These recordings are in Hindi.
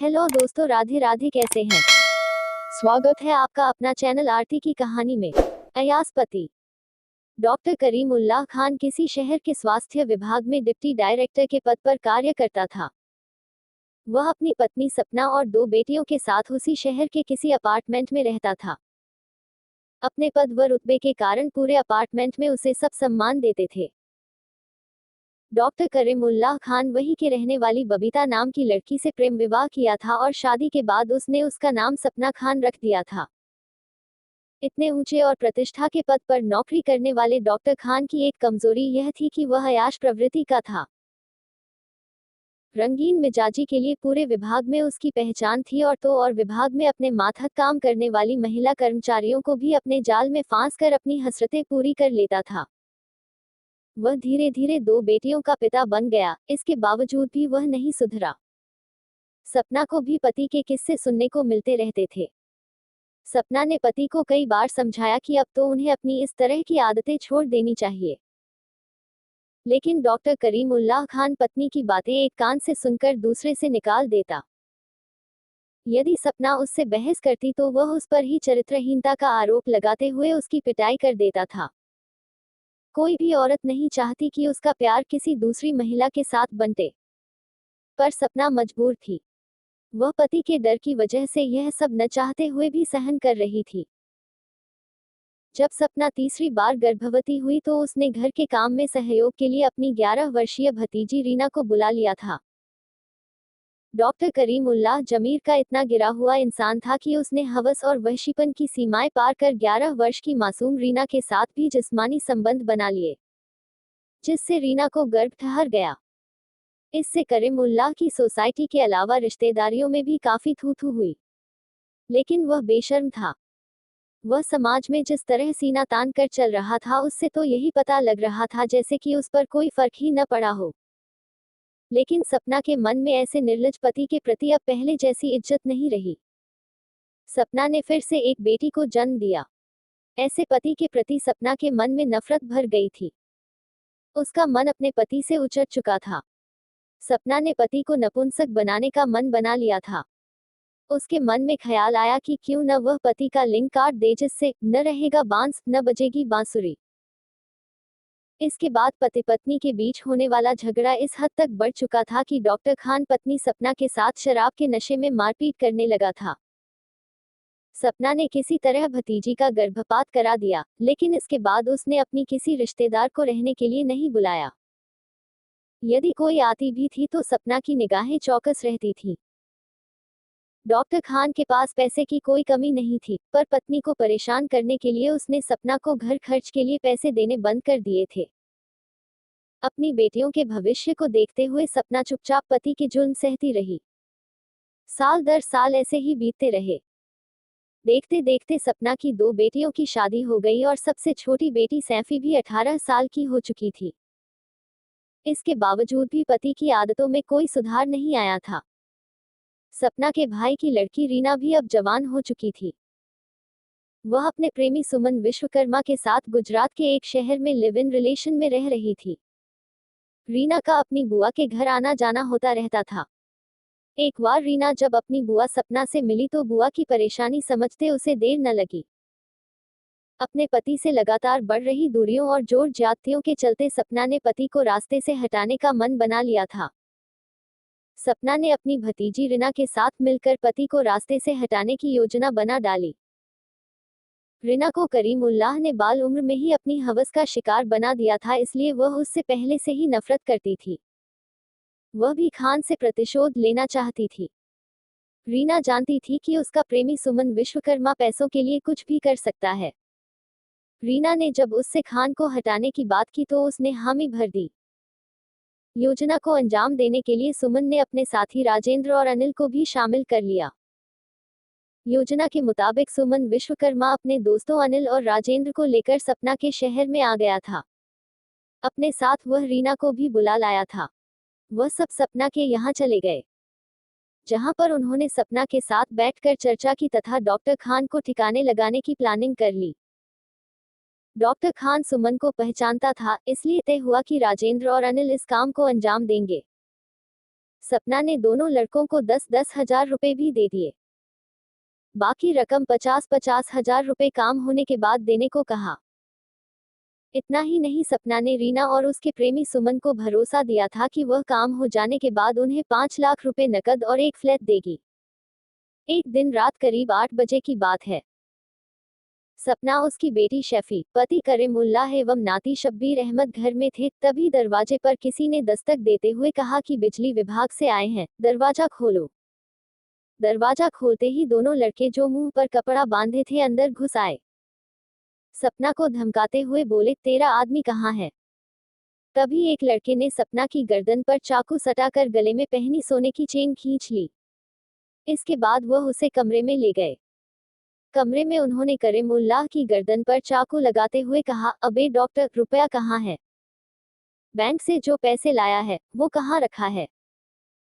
हेलो दोस्तों, राधे राधे, कैसे हैं। स्वागत है आपका अपना चैनल आरती की कहानी में। अयास पति डॉक्टर करीमुल्लाह खान किसी शहर के स्वास्थ्य विभाग में डिप्टी डायरेक्टर के पद पर कार्य करता था। वह अपनी पत्नी सपना और दो बेटियों के साथ उसी शहर के किसी अपार्टमेंट में रहता था। अपने पद व रुतबे के कारण पूरे अपार्टमेंट में उसे सब सम्मान देते थे। डॉक्टर करीमुल्लाह खान वहीं के रहने वाली बबीता नाम की लड़की से प्रेम विवाह किया था और शादी के बाद उसने उसका नाम सपना खान रख दिया था। इतने ऊंचे और प्रतिष्ठा के पद पर नौकरी करने वाले डॉक्टर खान की एक कमजोरी यह थी कि वह अयाश प्रवृत्ति का था। रंगीन मिजाजी के लिए पूरे विभाग में उसकी पहचान थी और विभाग में अपने मातहत काम करने वाली महिला कर्मचारियों को भी अपने जाल में फांस कर अपनी हसरतें पूरी कर लेता था। वह धीरे धीरे दो बेटियों का पिता बन गया, इसके बावजूद भी वह नहीं सुधरा। सपना को भी पति के किस्से सुनने को मिलते रहते थे। सपना ने पति को कई बार समझाया कि अब तो उन्हें अपनी इस तरह की आदतें छोड़ देनी चाहिए, लेकिन डॉक्टर करीमुल्लाह खान पत्नी की बातें एक कान से सुनकर दूसरे से निकाल देता। यदि सपना उससे बहस करती तो वह उस पर ही चरित्रहीनता का आरोप लगाते हुए उसकी पिटाई कर देता था। कोई भी औरत नहीं चाहती कि उसका प्यार किसी दूसरी महिला के साथ बंटे, पर सपना मजबूर थी। वह पति के डर की वजह से यह सब न चाहते हुए भी सहन कर रही थी। जब सपना तीसरी बार गर्भवती हुई तो उसने घर के काम में सहयोग के लिए अपनी 11 वर्षीय भतीजी रीना को बुला लिया था। डॉक्टर करीमुल्लाह जमीर का इतना गिरा हुआ इंसान था कि उसने हवस और वहशीपन की सीमाएं पार कर 11 वर्ष की मासूम रीना के साथ भी जिस्मानी संबंध बना लिए, जिससे रीना को गर्भ ठहर गया। इससे करीमुल्लाह की सोसाइटी के अलावा रिश्तेदारियों में भी काफी थू थू हुई, लेकिन वह बेशर्म था। वह समाज में जिस तरह सीना तान कर चल रहा था उससे तो यही पता लग रहा था जैसे कि उस पर कोई फर्क ही न पड़ा हो। लेकिन सपना के मन में ऐसे निर्लज पति के प्रति अब पहले जैसी इज्जत नहीं रही। सपना ने फिर से एक बेटी को जन्म दिया। ऐसे पति के प्रति सपना के मन में नफरत भर गई थी। उसका मन अपने पति से उचट चुका था। सपना ने पति को नपुंसक बनाने का मन बना लिया था। उसके मन में ख्याल आया कि क्यों न वह पति का लिंग काट दे, जिससे न रहेगा बांस न बजेगी बांसुरी। इसके बाद पति पत्नी के बीच होने वाला झगड़ा इस हद तक बढ़ चुका था कि डॉक्टर खान पत्नी सपना के साथ शराब के नशे में मारपीट करने लगा था। सपना ने किसी तरह भतीजी का गर्भपात करा दिया, लेकिन इसके बाद उसने अपनी किसी रिश्तेदार को रहने के लिए नहीं बुलाया। यदि कोई आती भी थी तो सपना की निगाहें चौकस रहती थी। डॉक्टर खान के पास पैसे की कोई कमी नहीं थी, पर पत्नी को परेशान करने के लिए उसने सपना को घर खर्च के लिए पैसे देने बंद कर दिए थे। अपनी बेटियों के भविष्य को देखते हुए सपना चुपचाप पति के जुल्म सहती रही। साल दर साल ऐसे ही बीतते रहे। देखते देखते सपना की दो बेटियों की शादी हो गई और सबसे छोटी बेटी सैफी भी 18 साल की हो चुकी थी। इसके बावजूद भी पति की आदतों में कोई सुधार नहीं आया था। सपना के भाई की लड़की रीना भी अब जवान हो चुकी थी। वह अपने प्रेमी सुमन विश्वकर्मा के साथ गुजरात के एक शहर में लिव इन रिलेशन में रह रही थी। रीना का अपनी बुआ के घर आना जाना होता रहता था। एक बार रीना जब अपनी बुआ सपना से मिली तो बुआ की परेशानी समझते उसे देर न लगी। अपने पति से लगातार बढ़ रही दूरियों और जोर ज्यादतियों के चलते सपना ने पति को रास्ते से हटाने का मन बना लिया था। सपना ने अपनी भतीजी रीना के साथ मिलकर पति को रास्ते से हटाने की योजना बना डाली। रीना को करीमुल्लाह ने बाल उम्र में ही अपनी हवस का शिकार बना दिया था, इसलिए वह उससे पहले से ही नफरत करती थी। वह भी खान से प्रतिशोध लेना चाहती थी। रीना जानती थी कि उसका प्रेमी सुमन विश्वकर्मा पैसों के लिए कुछ भी कर सकता है। रीना ने जब उससे खान को हटाने की बात की तो उसने हामी भर दी। योजना को अंजाम देने के लिए सुमन ने अपने साथी राजेंद्र और अनिल को भी शामिल कर लिया। योजना के मुताबिक सुमन विश्वकर्मा अपने दोस्तों अनिल और राजेंद्र को लेकर सपना के शहर में आ गया था। अपने साथ वह रीना को भी बुला लाया था। वह सब सपना के यहाँ चले गए, जहां पर उन्होंने सपना के साथ बैठकर चर्चा की तथा डॉक्टर खान को ठिकाने लगाने की प्लानिंग कर ली। डॉक्टर खान सुमन को पहचानता था, इसलिए तय हुआ कि राजेंद्र और अनिल इस काम को अंजाम देंगे। सपना ने दोनों लड़कों को 10-10 हजार रुपए भी दे दिए। बाकी रकम 50-50 हजार रुपए काम होने के बाद देने को कहा। इतना ही नहीं, सपना ने रीना और उसके प्रेमी सुमन को भरोसा दिया था कि वह काम हो जाने के बाद उन्हें 5 लाख रुपए नकद और एक फ्लैट देगी। एक दिन रात करीब 8 बजे की बात है। सपना, उसकी बेटी शफी, पति करीमुल्लाह एवं नाती शब्बीर अहमद घर में थे, तभी दरवाजे पर किसी ने दस्तक देते हुए कहा कि बिजली विभाग से आए हैं, दरवाजा खोलो। दरवाजा खोलते ही दोनों लड़के जो मुंह पर कपड़ा बांधे थे अंदर घुस आए। सपना को धमकाते हुए बोले, तेरा आदमी कहाँ है? तभी एक लड़के ने सपना की गर्दन पर चाकू सटाकर गले में पहनी सोने की चेन खींच ली। इसके बाद वह उसे कमरे में ले गए। कमरे में उन्होंने करीमुल्लाह की गर्दन पर चाकू लगाते हुए कहा, अबे डॉक्टर, रुपया कहाँ है? बैंक से जो पैसे लाया है वो कहाँ रखा है?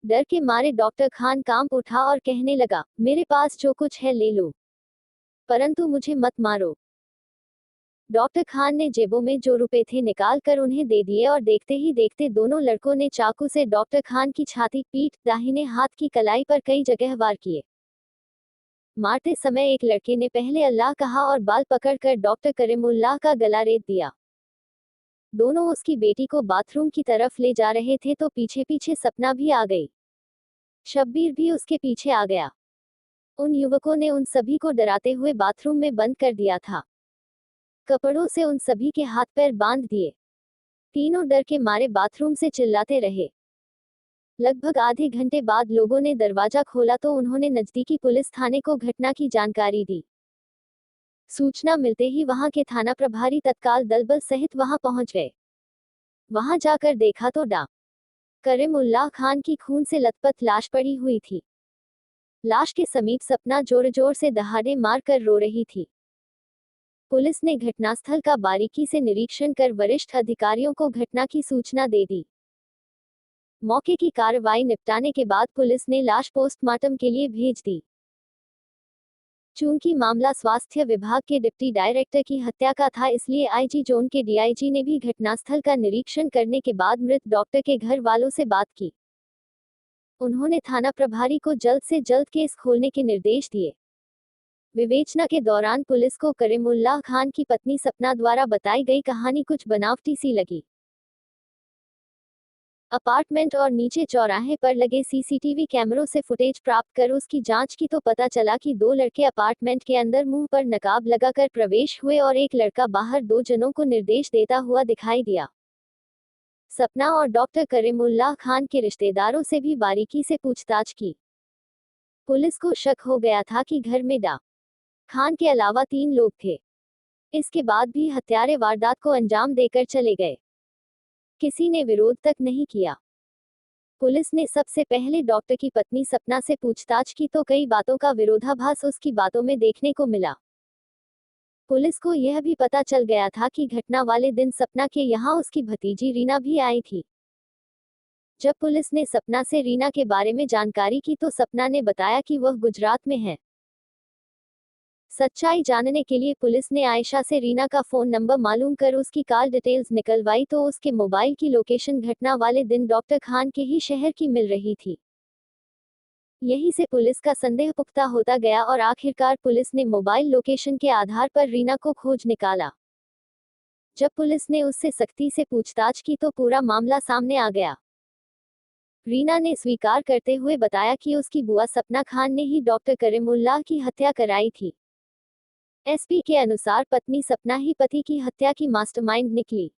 डर के मारे डॉक्टर खान कांप उठा और कहने लगा, मेरे पास जो कुछ है ले लो, परंतु मुझे मत मारो। डॉक्टर खान ने जेबों में जो रुपए थे निकाल कर उन्हें दे दिए और देखते ही देखते दोनों लड़कों ने चाकू से डॉक्टर खान की छाती, पीठ, दाहिने हाथ की कलाई पर कई जगह वार किए। मारते समय एक लड़के ने पहले अल्लाह कहा और बाल पकड़कर डॉक्टर करीमुल्लाह का गला रेत दिया। दोनों उसकी बेटी को बाथरूम की तरफ ले जा रहे थे तो पीछे पीछे सपना भी आ गई। शब्बीर भी उसके पीछे आ गया। उन युवकों ने उन सभी को डराते हुए बाथरूम में बंद कर दिया था। कपड़ों से उन सभी के हाथ पैर बांध दिए। तीनों डर के मारे बाथरूम से चिल्लाते रहे। लगभग आधे घंटे बाद लोगों ने दरवाजा खोला तो उन्होंने नजदीकी पुलिस थाने को घटना की जानकारी दी। सूचना मिलते ही वहां के थाना प्रभारी तत्काल दलबल सहित वहां पहुंच गए। वहां जाकर देखा तो डा. करीमुल्लाह खान की खून से लथपथ लाश पड़ी हुई थी। लाश के समीप सपना जोर जोर से दहाड़े मार कर रो रही थी। पुलिस ने घटनास्थल का बारीकी से निरीक्षण कर वरिष्ठ अधिकारियों को घटना की सूचना दे दी। मौके की कार्रवाई निपटाने के बाद पुलिस ने लाश पोस्टमार्टम के लिए भेज दी। चूंकि मामला स्वास्थ्य विभाग के डिप्टी डायरेक्टर की हत्या का था, इसलिए आईजी जोन के डीआईजी ने भी घटनास्थल का निरीक्षण करने के बाद मृत डॉक्टर के घर वालों से बात की। उन्होंने थाना प्रभारी को जल्द से जल्द केस खोलने के निर्देश दिए। विवेचना के दौरान पुलिस को करीमुल्लाह खान की पत्नी सपना द्वारा बताई गई कहानी कुछ बनावटी सी लगी। अपार्टमेंट और नीचे चौराहे पर लगे सीसीटीवी कैमरों से फुटेज प्राप्त कर उसकी जांच की तो पता चला कि दो लड़के अपार्टमेंट के अंदर मुंह पर नकाब लगाकर प्रवेश हुए और एक लड़का बाहर दो जनों को निर्देश देता हुआ दिखाई दिया। सपना और डॉक्टर करीमुल्लाह खान के रिश्तेदारों से भी बारीकी से पूछताछ की। पुलिस को शक हो गया था कि घर में डा. खान के अलावा 3 लोग थे। इसके बाद भी हत्यारे वारदात को अंजाम देकर चले गए। किसी ने विरोध तक नहीं किया। पुलिस ने सबसे पहले डॉक्टर की पत्नी सपना से पूछताछ की तो कई बातों का विरोधाभास उसकी बातों में देखने को मिला। पुलिस को यह भी पता चल गया था कि घटना वाले दिन सपना के यहाँ उसकी भतीजी रीना भी आई थी। जब पुलिस ने सपना से रीना के बारे में जानकारी की तो सपना ने बताया कि वह गुजरात में है। सच्चाई जानने के लिए पुलिस ने आयशा से रीना का फोन नंबर मालूम कर उसकी कॉल डिटेल्स निकलवाई तो उसके मोबाइल की लोकेशन घटना वाले दिन डॉक्टर खान के ही शहर की मिल रही थी। यहीं से पुलिस का संदेह पुख्ता होता गया और आखिरकार पुलिस ने मोबाइल लोकेशन के आधार पर रीना को खोज निकाला। जब पुलिस ने उससे सख्ती से पूछताछ की तो पूरा मामला सामने आ गया। रीना ने स्वीकार करते हुए बताया कि उसकी बुआ सपना खान ने ही डॉक्टर करीमुल्लाह की हत्या कराई थी। एसपी के अनुसार पत्नी सपना ही पति की हत्या की मास्टरमाइंड निकली।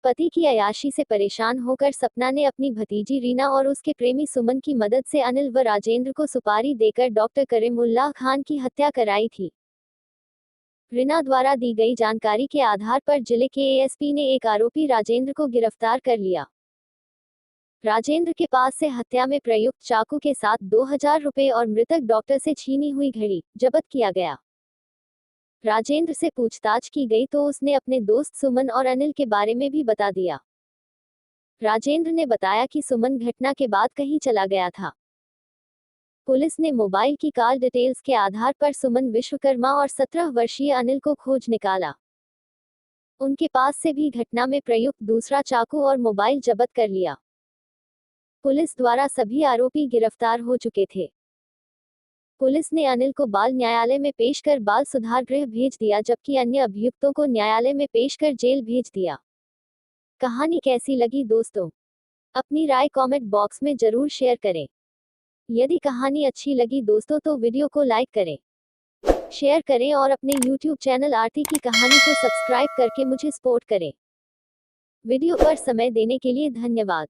पति की अय्याशी से परेशान होकर सपना ने अपनी भतीजी रीना और उसके प्रेमी सुमन की मदद से अनिल व राजेंद्र को सुपारी देकर डॉक्टर करीमुल्लाह खान की हत्या कराई थी। रीना द्वारा दी गई जानकारी के आधार पर जिले के एएसपी ने एक आरोपी राजेंद्र को गिरफ्तार कर लिया। राजेंद्र के पास से हत्या में प्रयुक्त चाकू के साथ 2000 रुपए और मृतक डॉक्टर से छीनी हुई घड़ी जब्त किया गया। राजेंद्र से पूछताछ की गई तो उसने अपने दोस्त सुमन और अनिल के बारे में भी बता दिया। राजेंद्र ने बताया कि सुमन घटना के बाद कहीं चला गया था। पुलिस ने मोबाइल की कॉल डिटेल्स के आधार पर सुमन विश्वकर्मा और 17 वर्षीय अनिल को खोज निकाला। उनके पास से भी घटना में प्रयुक्त दूसरा चाकू और मोबाइल जब्त कर लिया। पुलिस द्वारा सभी आरोपी गिरफ्तार हो चुके थे। पुलिस ने अनिल को बाल न्यायालय में पेश कर बाल सुधार गृह भेज दिया, जबकि अन्य अभियुक्तों को न्यायालय में पेश कर जेल भेज दिया। कहानी कैसी लगी दोस्तों? अपनी राय कमेंट बॉक्स में जरूर शेयर करें। यदि कहानी अच्छी लगी दोस्तों तो वीडियो को लाइक करें, शेयर करें और अपने YouTube चैनल आरती की कहानी को सब्सक्राइब करके मुझे सपोर्ट करें। वीडियो पर समय देने के लिए धन्यवाद।